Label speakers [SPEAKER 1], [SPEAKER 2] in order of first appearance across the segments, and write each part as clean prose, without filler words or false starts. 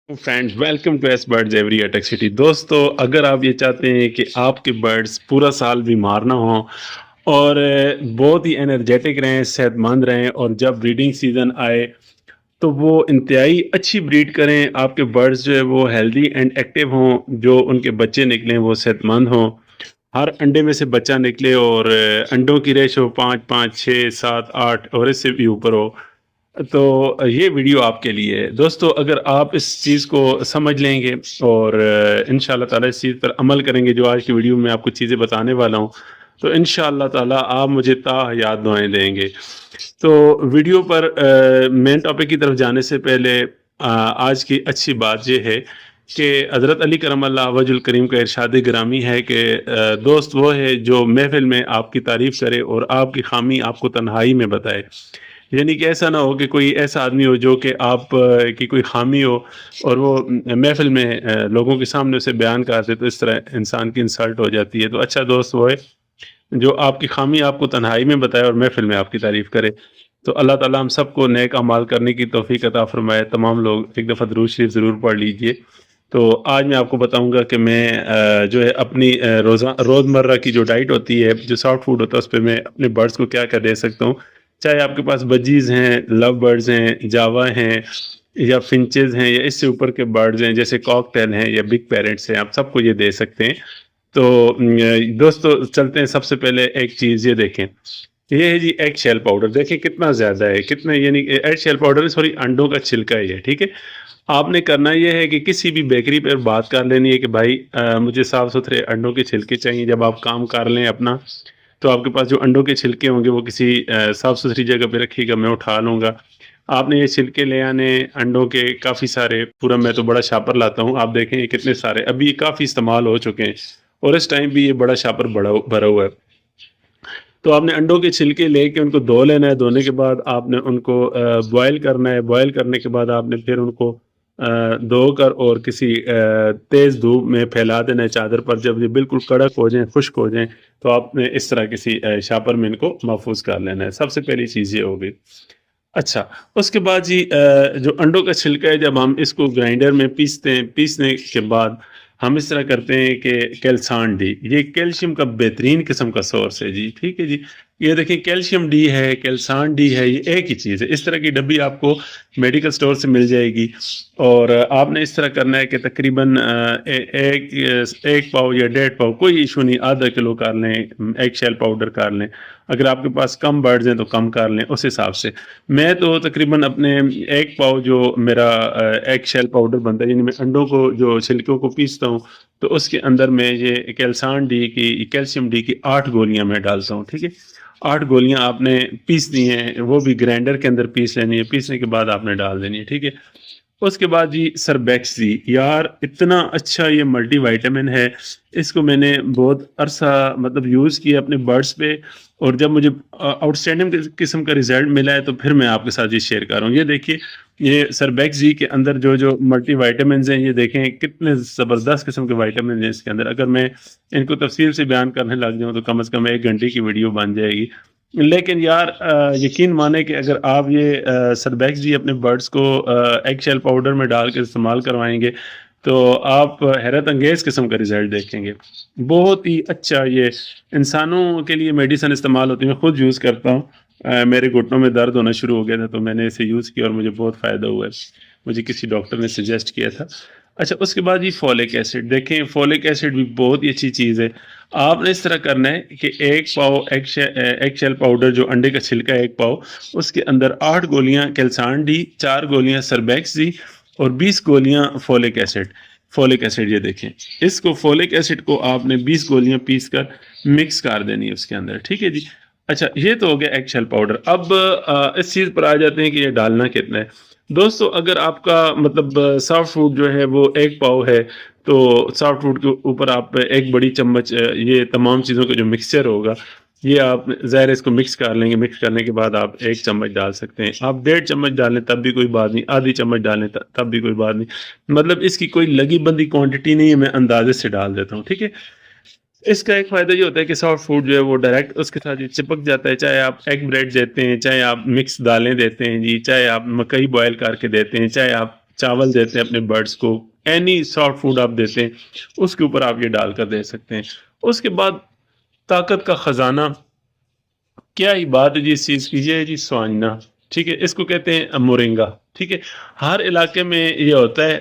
[SPEAKER 1] Friends welcome to S birds aviary Attock city. दोस्तों, अगर आप ये चाहते हैं कि आपके बर्ड्स पूरा साल बीमार ना हों और बहुत ही एनर्जेटिक रहें, सेहतमंद रहें और जब ब्रीडिंग सीज़न आए तो वो इंतहाई अच्छी ब्रीड करें, आपके बर्ड्स जो है वो हेल्दी एंड एक्टिव हों, जो उनके बच्चे निकलें वो सेहतमंद हों, हर अंडे में से बच्चा निकले और अंडों की रेशो 5 5 6 7 8 और इससे भी ऊपर हो। तो ये वीडियो आपके लिए है दोस्तों। अगर आप इस चीज़ को समझ लेंगे और इंशाल्लाह ताला इस चीज़ पर अमल करेंगे जो आज की वीडियो में आपको चीज़ें बताने वाला हूँ, तो इंशाल्लाह ताला आप मुझे ताहयात दुआएं देंगे। तो वीडियो पर मेन टॉपिक की तरफ जाने से पहले आज की अच्छी बात यह है कि हज़रत अली करमल्लाहु वजहुल करीम का इरशाद गिरामी है कि दोस्त वो है जो महफिल में आपकी तारीफ़ करे और आपकी खामी आपको तन्हाई में बताए। यानी कि ऐसा ना हो कि कोई ऐसा आदमी हो जो कि आप की कोई खामी हो और वो महफिल में लोगों के सामने उसे बयान कर दे, तो इस तरह इंसान की इंसल्ट हो जाती है। तो अच्छा दोस्त वो है जो आपकी खामी आपको तन्हाई में बताए और महफिल में आपकी तारीफ़ करे। तो अल्लाह ताला हम सबको नेक अमाल करने की तौफीक अता फरमाए। तमाम लोग एक दफ़ा दुरूद शरीफ ज़रूर पढ़ लीजिए। तो आज मैं आपको बताऊंगा कि मैं जो है अपनी रोज़मर्रा की जो डाइट होती है, जो सॉफ्ट फूड होता है, उस पर मैं अपने बर्ड्स को क्या क्या दे सकता हूँ। चाहे आपके पास बजीज़ हैं, लव बर्ड्स हैं, जावा हैं या फिंचेस हैं या इससे ऊपर के बर्ड्स हैं जैसे कॉकटेल हैं या बिग पैरेट्स हैं, आप सबको ये दे सकते हैं। तो दोस्तों चलते हैं। सबसे पहले एक चीज़ ये देखें, ये है जी एग शेल पाउडर। देखें कितना ज़्यादा है, कितना, यानी एग शेल पाउडर, सॉरी अंडों का छिलका ही है। ठीक है, आपने करना ये है कि किसी भी बेकरी पर बात कर लेनी है कि भाई मुझे साफ़ सुथरे अंडों के छिलके चाहिए। जब आप काम कर लें अपना, तो आपके पास जो अंडों के छिलके होंगे वो किसी साफ़ सुथरी जगह पे रखिएगा, मैं उठा लूँगा। आपने ये छिलके ले आने अंडों के काफ़ी सारे, पूरा मैं तो बड़ा शापर लाता हूँ। आप देखें ये कितने सारे, अभी काफ़ी इस्तेमाल हो चुके हैं और इस टाइम भी ये बड़ा शापर भरा हुआ है। तो आपने अंडों के छिलके लेके उनको धो लेना है। धोने के बाद आपने उनको बॉयल करना है। बॉयल करने के बाद आपने फिर उनको धोकर और किसी तेज़ धूप में फैला देना है चादर पर। जब ये बिल्कुल कड़क हो जाएं, खुश्क हो जाएं, तो आपने इस तरह किसी शापर में इनको महफूज कर लेना है। सबसे पहली चीज़ ये हो गई। अच्छा, उसके बाद जी जो अंडों का छिलका है, जब हम इसको ग्राइंडर में पीसते हैं, पीसने के बाद हम इस तरह करते हैं कि कैल्सान डी, ये कैल्शियम का बेहतरीन किस्म का सोर्स है जी। ठीक है जी, ये देखिए कैल्शियम डी है, कैल्सान डी है, ये एक ही चीज़ है। इस तरह की डब्बी आपको मेडिकल स्टोर से मिल जाएगी। और आपने इस तरह करना है कि तकरीबन एक पाव या 1.5 पाव, कोई इशू नहीं, आधा किलो कर लें, एग शेल पाउडर कर लें। अगर आपके पास कम बर्ड्स हैं तो कम कर लें उस हिसाब से। मैं तो तकरीबन अपने 1 पाव जो मेरा एग शेल पाउडर बनता है, यानी मैं अंडों को जो छिलकों को पीसता हूँ, तो उसके अंदर मैं ये कैल्सान डी की, कैल्शियम डी की 8 गोलियां मैं डालता हूँ। ठीक है, 8 गोलियां आपने पीस दी हैं, वो भी ग्राइंडर के अंदर पीस लेनी है। पीसने के बाद आपने डाल देनी है। ठीक है, उसके बाद जी सरबैक्स जी, यार इतना अच्छा ये मल्टी विटामिन है। इसको मैंने बहुत अरसा मतलब यूज़ किया अपने बर्ड्स पे, और जब मुझे आउटस्टैंडिंग किस्म का रिजल्ट मिला है तो फिर मैं आपके साथ ये शेयर कर रहा हूँ। ये देखिए, ये सरबैक्स जी के अंदर जो जो मल्टी विटामिन हैं, ये देखें कितने ज़बरदस्त किस्म के विटामिन हैं इसके अंदर। अगर मैं इनको तफसील से बयान करने लग जाऊँ तो कम से कम 1 घंटे की वीडियो बन जाएगी। लेकिन यार यकीन माने कि अगर आप ये सरबैक्स जी अपने बर्ड्स को एग शेल पाउडर में डाल के इस्तेमाल करवाएंगे तो आप हैरत अंगेज किस्म का रिजल्ट देखेंगे। बहुत ही अच्छा, ये इंसानों के लिए मेडिसिन इस्तेमाल होती है। मैं खुद यूज़ करता हूँ। मेरे घुटनों में दर्द होना शुरू हो गया था तो मैंने इसे यूज़ किया और मुझे बहुत फ़ायदा हुआ है। मुझे किसी डॉक्टर ने सजेस्ट किया था। अच्छा, उसके बाद ये फॉलिक एसिड, देखें फॉलिक एसिड भी बहुत ही अच्छी चीज़ है। आपने इस तरह करना है कि 1 पाव एग शेल पाउडर, जो अंडे का छिलका है 1 पाव, उसके अंदर 8 गोलियां कैल्सान डी, 4 गोलियां सरबैक्स डी और 20 गोलियां फॉलिक एसिड। फॉलिक एसिड, ये देखें, इसको फॉलिक एसिड को आपने 20 गोलियां पीस कर मिक्स कर देनी है उसके अंदर। ठीक है जी। अच्छा, ये तो हो गया एग शेल पाउडर। अब इस चीज़ पर आ जाते हैं कि ये डालना कितना है। दोस्तों, अगर आपका मतलब सॉफ्ट फूड जो है वो 1 पाव है, तो सॉफ्ट फूड के ऊपर आप 1 बड़ी चम्मच ये तमाम चीज़ों का जो मिक्सचर होगा, ये आप ज़ाहिर है इसको मिक्स कर लेंगे। मिक्स करने के बाद आप 1 चम्मच डाल सकते हैं। आप 1.5 चम्मच डालें तब भी कोई बात नहीं, आधी चम्मच डालें तब भी कोई बात नहीं। मतलब इसकी कोई लगी बंदी क्वांटिटी नहीं है, मैं अंदाजे से डाल देता हूँ। ठीक है, इसका एक फ़ायदा ये होता है कि सॉफ्ट फूड जो है वो डायरेक्ट उसके साथ ये चिपक जाता है। चाहे आप एग ब्रेड देते हैं, चाहे आप मिक्स दालें देते हैं जी, चाहे आप मकई बॉयल करके देते हैं, चाहे आप چاول دیتے ہیں اپنے برڈس کو، اینی سافٹ فوڈ آپ دیتے ہیں اس کے اوپر آپ یہ ڈال کر دے سکتے ہیں۔ اس کے بعد طاقت کا خزانہ، کیا ہی بات ہے جی اس چیز کی، یہ ہے جی سوانجنا، ٹھیک ہے، اس کو کہتے ہیں مورنگا، ٹھیک ہے، ہر علاقے میں یہ ہوتا ہے،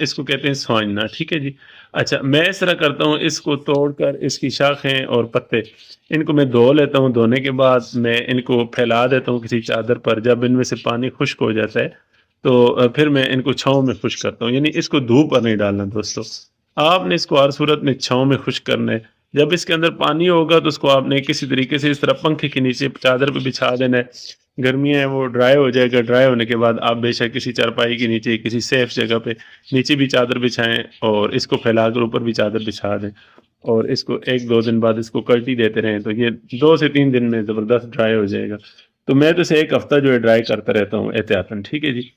[SPEAKER 1] اس کو کہتے ہیں سوانجنا، ٹھیک ہے جی۔ اچھا، میں اس طرح کرتا ہوں، اس کو توڑ کر اس کی شاخیں اور پتے ان کو میں دھو لیتا ہوں، دھونے کے بعد میں ان کو پھیلا دیتا ہوں کسی چادر پر، جب ان میں سے پانی خشک ہو جاتا ہے تو پھر میں ان کو چھاؤں میں خشک کرتا ہوں، یعنی اس کو دھوپ پر نہیں ڈالنا دوستو، آپ نے اس کو ہر صورت میں چھاؤں میں خشک کرنا ہے۔ جب اس کے اندر پانی ہوگا تو اس کو آپ نے کسی طریقے سے اس طرح پنکھے کے نیچے چادر پہ بچھا دینا ہے، گرمیاں ہیں وہ ڈرائی ہو جائے گا، ڈرائی ہونے کے بعد آپ بے شک کسی چارپائی کے نیچے کسی سیف جگہ پہ نیچے بھی چادر بچھائیں اور اس کو پھیلا کر اوپر بھی چادر بچھا دیں، اور اس کو 1-2 دن بعد اس کو کلٹی دیتے رہیں تو یہ 2 سے 3 دن میں زبردست ڈرائی ہو جائے گا۔ تو میں تو اسے 1 ہفتہ جو ہے ڈرائی کرتا رہتا ہوں احتیاطاً، ٹھیک ہے جی۔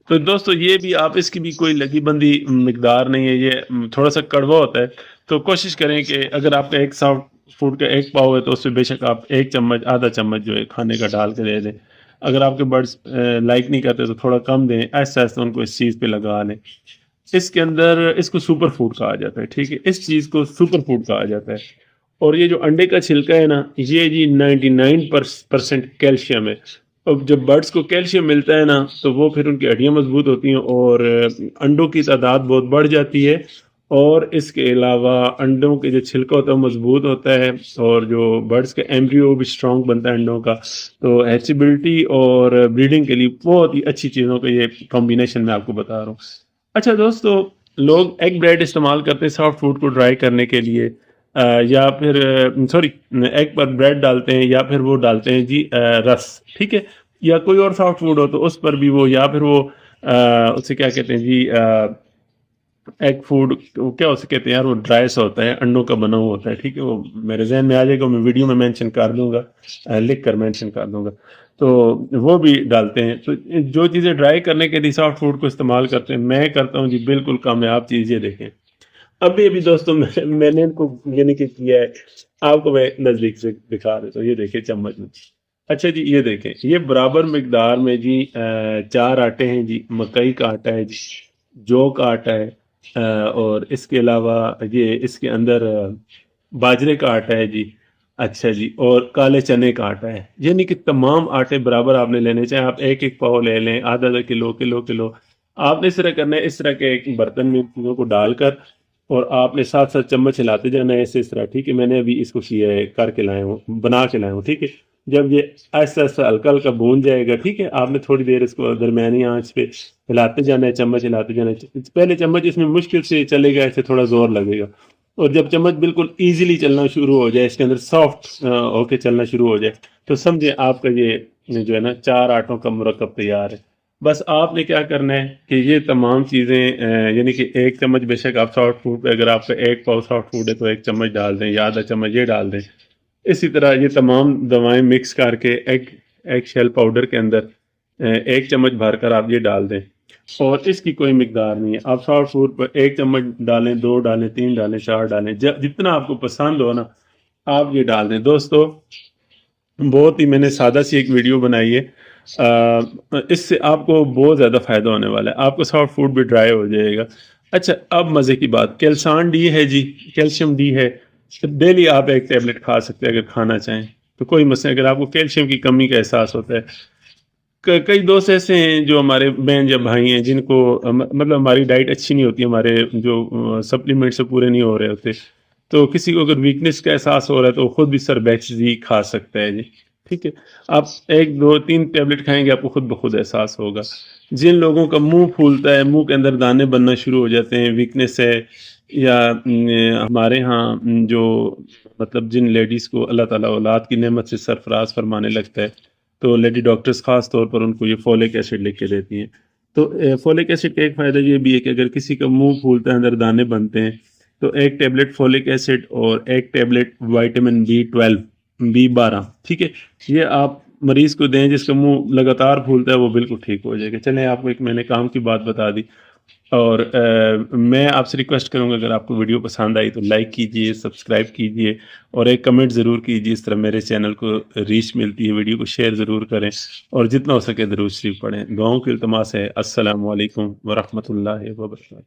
[SPEAKER 1] تو دوستو یہ بھی آپ اس کی بھی کوئی لگی بندی مقدار نہیں ہے، یہ تھوڑا سا کڑوا ہوتا ہے، تو کوشش کریں کہ اگر آپ کا ایک سافٹ فوڈ کا ایک پاؤ ہے تو اس میں بے شک آپ 1 چمچ آدھا چمچ جو ہے کھانے کا ڈال کے دے دیں۔ اگر آپ کے برڈس لائک نہیں کرتے تو تھوڑا کم دیں، ایسا ایسا ان کو اس چیز پہ لگا لیں۔ اس کے اندر اس کو سپر فوڈ کہا جاتا ہے، ٹھیک ہے، اس چیز کو سپر فوڈ کہا جاتا ہے۔ اور یہ جو انڈے کا چھلکا ہے نا، یہ جی 99% کیلشیم ہے۔ اب جب برڈس کو کیلشیم ملتا ہے نا تو وہ پھر ان کی ہڈیاں مضبوط ہوتی ہیں اور انڈوں کی تعداد بہت بڑھ جاتی ہے، اور اس کے علاوہ انڈوں کے جو چھلکا ہوتا ہے وہ مضبوط ہوتا ہے، اور جو برڈس کا ایمبریو بھی اسٹرانگ بنتا ہے انڈوں کا، تو ہیچیبلٹی اور بریڈنگ کے لیے بہت ہی اچھی چیزوں کا یہ کمبینیشن میں آپ کو بتا رہا ہوں۔ اچھا دوستو، لوگ ایگ بریڈ استعمال کرتے ہیں سافٹ فوڈ کو ڈرائی کرنے کے لیے، یا پھر سوری ایگ پر بریڈ ڈالتے ہیں، یا پھر وہ ڈالتے ہیں جی رس، ٹھیک ہے، یا کوئی اور سافٹ فوڈ ہو تو اس پر بھی وہ، یا پھر وہ اسے کیا کہتے ہیں جی ایگ فوڈ کیا اسے کہتے ہیں یار، وہ ڈرائس ہوتا ہے، انڈوں کا بنا ہوا ہوتا ہے، ٹھیک ہے، وہ میرے ذہن میں آ جائے گا، میں ویڈیو میں مینشن کر دوں گا، لکھ کر مینشن کر دوں گا، تو وہ بھی ڈالتے ہیں۔ تو جو چیزیں ڈرائی کرنے کے لیے سافٹ فوڈ کو استعمال کرتے ہیں، میں کرتا ہوں جی بالکل کامیاب چیز، یہ دیکھیں ابھی دوستوں میں نے ان کو یعنی کہ کیا ہے، آپ کو میں نزدیک سے دکھا دیتا ہوں، یہ دیکھیں چمچ میں۔ اچھا جی، یہ دیکھیں، یہ برابر مقدار میں جی 4 آٹے ہیں جی، مکئی کا آٹا ہے جی، جو کا آٹا ہے، اور اس کے علاوہ یہ اس کے اندر باجرے کا آٹا ہے جی، اچھا جی، اور کالے چنے کا آٹا ہے، یعنی کہ تمام آٹے برابر آپ نے لینے چاہیں، آپ 1 پاؤ لے لیں، آدھا کلو آپ نے اس طرح کرنا ہے، اس طرح کے ایک برتن میں چیزوں کو ڈال کر، اور آپ نے ساتھ ساتھ چمچ ہلاتے جانا ہے ایسے اس طرح، ٹھیک ہے، میں نے ابھی اس کو کیا ہے، کر کے لائے ہوں، بنا کے لائے ہوں، ٹھیک ہے۔ جب یہ ایسا ایسا ہلکا ہلکا بھون جائے گا، ٹھیک ہے، آپ نے تھوڑی دیر اس کو درمیانی آنچ پہ ہلاتے جانا ہے، چمچ ہلاتے جانا ہے، پہلے چمچ اس میں مشکل سے چلے گا، ایسے تھوڑا زور لگے گا، اور جب چمچ بالکل ایزیلی چلنا شروع ہو جائے، اس کے اندر سافٹ ہو کے چلنا شروع ہو جائے، تو سمجھیں آپ کا یہ جو ہے نا 4 آٹوں کا مرکب تیار ہے۔ بس آپ نے کیا کرنا ہے کہ یہ تمام چیزیں یعنی کہ 1 چمچ بے شک آپ سافٹ فوڈ پہ، اگر آپ کا 1 پاؤ سافٹ فوڈ ہے تو 1 چمچ ڈال دیں، یا آدھا چمچ یہ ڈال دیں، اسی طرح یہ تمام دوائیں مکس کر کے ایگ شیل پاؤڈر کے اندر 1 چمچ بھر کر آپ یہ ڈال دیں، اور اس کی کوئی مقدار نہیں ہے، آپ سافٹ فوڈ پر 1 چمچ ڈالیں، 2 ڈالیں، 3 ڈالیں، 4 ڈالیں، جتنا آپ کو پسند ہو نا آپ یہ ڈال دیں۔ دوستو بہت ہی میں نے سادہ سی ایک ویڈیو بنائی ہے، اس سے آپ کو بہت زیادہ فائدہ ہونے والا ہے، آپ کو سافٹ فوڈ بھی ڈرائی ہو جائے گا۔ اچھا، اب مزے کی بات، کیلسان ڈی ہے جی، کیلشیم ڈی ہے، ڈیلی آپ 1 ٹیبلٹ کھا سکتے ہیں اگر کھانا چاہیں تو کوئی مسئلہ، اگر آپ کو کیلشیم کی کمی کا احساس ہوتا ہے۔ کئی دوست ایسے ہیں جو ہمارے بہن یا بھائی ہیں جن کو مطلب ہماری ڈائٹ اچھی نہیں ہوتی، ہمارے جو سپلیمنٹ سے پورے نہیں ہو رہے ہوتے، تو کسی کو اگر ویکنس کا احساس ہو رہا ہے تو وہ خود بھی سربیکسزی کھا سکتا ہے جی، ٹھیک ہے، آپ 1 2 3 ٹیبلٹ کھائیں گے آپ کو خود بخود احساس ہوگا۔ جن لوگوں کا منہ پھولتا ہے، منہ کے اندر دانے بننا شروع ہو جاتے ہیں، ویکنس ہے، یا ہمارے ہاں جو مطلب جن لیڈیز کو اللہ تعالیٰ اولاد کی نعمت سے سرفراز فرمانے لگتا ہے تو لیڈی ڈاکٹرز خاص طور پر ان کو یہ فولک ایسڈ لکھ کے دیتی ہیں۔ تو فولک ایسڈ کا ایک فائدہ یہ بھی ہے کہ اگر کسی کا منہ پھولتا ہے، اندر دانے بنتے ہیں، تو 1 ٹیبلٹ فولک ایسڈ اور 1 ٹیبلٹ وائٹامن B12 B12، ٹھیک ہے، یہ آپ مریض کو دیں جس کا منہ لگاتار پھولتا ہے، وہ بالکل ٹھیک ہو جائے گا۔ چلیں آپ کو ایک میں نے کام کی بات بتا دی۔ اور میں آپ سے ریکویسٹ کروں گا اگر آپ کو ویڈیو پسند آئی تو لائک کیجئے، سبسکرائب کیجئے اور ایک کمنٹ ضرور کیجئے، اس طرح میرے چینل کو ریچ ملتی ہے۔ ویڈیو کو شیئر ضرور کریں اور جتنا ہو سکے درود شریف پڑھیں۔ دعاؤں کی التماس ہے۔ السلام علیکم ورحمۃ اللہ وبرکاتہ۔